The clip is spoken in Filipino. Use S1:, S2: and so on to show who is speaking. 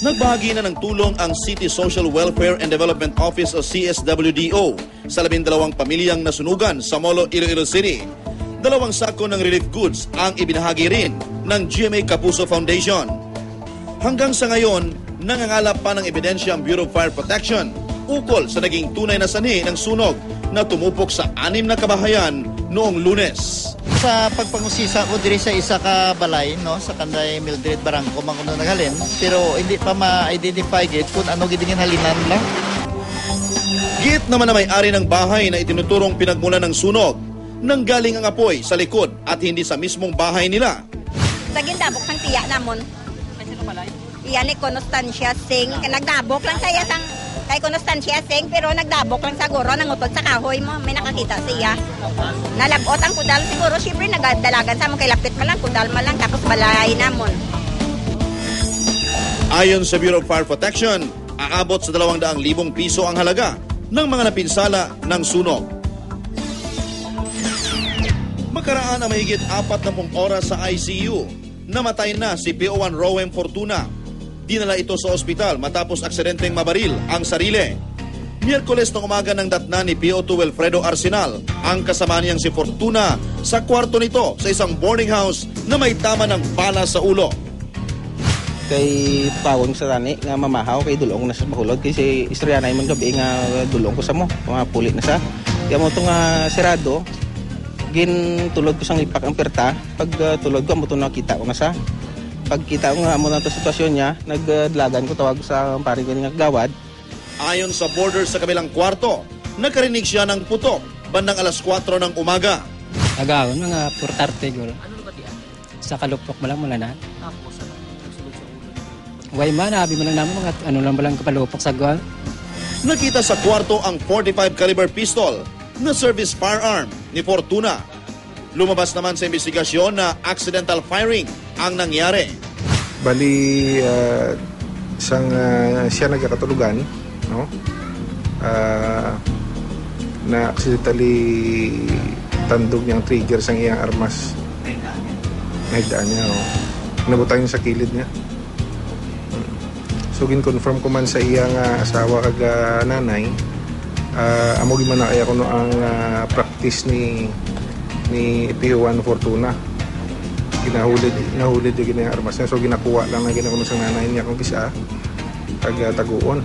S1: Nagbahagi na ng tulong ang City Social Welfare and Development Office o CSWDO sa 12 pamilyang nasunugan sa Molo, Iloilo City. 2 sako ng relief goods ang ibinahagi rin ng GMA Kapuso Foundation. Hanggang sa ngayon, nangangalap pa ng ebidensya ang Bureau of Fire Protection ukol sa naging tunay na sanhi ng sunog na tumupok sa 6 na kabahayan noong Lunes.
S2: Sa pagpangusisa ko diri sa isa ka balay, no, sa kanday Mildred Barangco man kuno naghalin, pero hindi pa ma-identify git kung ano gidingin halinan lang.
S1: Git naman na may-ari ng bahay na itinuturong pinagmulan ng sunog nang galing ang apoy sa likod at hindi sa mismong bahay nila.
S3: Sa gindabok ng tiya namon. Iyan ni Constancia Singh, nagdabok lang saya sang kay Constancia Singh, pero nagdabok lang siguro nangutod sa kahoy mo, may nakakita siya. Nalabot ang kudal siguro, syempre nagadalagan sa mong kay lapit man lang, kudal man lang, tapos balay namon.
S1: Ayon sa Bureau of Fire Protection, aabot sa 200,000 piso ang halaga ng mga napinsala ng sunog. Makaraan ang mahigit 40 oras sa ICU, namatay na si PO1 Roem Fortuna. Dinala ito sa ospital matapos aksidenteng mabaril ang sarili. Miyerkules ng umaga ng datna ni PO2 Wilfredo Arsenal ang kasama niyang si Fortuna sa kwarto nito sa isang boarding house na may tama ng bala sa ulo.
S4: Kay pawon sa tani nga mamahaw kay dulong na sa mahulog kasi istorya na imong gabi nga dulong ko sa mo mga pulit na sa kaya mo to nga sirado gin tulod ko sang lipak ang perta pag tulod ko mo to nakita ko na sa pagkita ko nga mo na to sitwasyon niya nagdlagan ko tawag sa pare ko nga gawad.
S1: Ayon sa border sa kabilang kwarto, nakarinig siya ng putok bandang alas 4 ng umaga.
S5: Agawon mga portarte gol. Ano ba tiyan? Sa kalupok mo lang mula na. Way man, abi mo lang namin mga ano lang balang kapalupok sa gawal.
S1: Nakita sa kwarto ang 45 caliber pistol na service firearm ni Fortuna. Lumabas naman sa investigasyon na accidental firing ang nangyari.
S6: Bali, siya nagkakatulugan, no? Na accidentally tandog niyang trigger sa iyang armas. Nahigdaan niya, no? Nabutang niya sa kilid niya. So, gin-confirm ko man sa iyang asawa kag nanay, amo man na kaya kuno ang practice ni PO1 Fortuna. Ginahulid yung ginang armas niya. So, ginakuha lang na ginakuno sa nanay niya kung bisa kag taguon.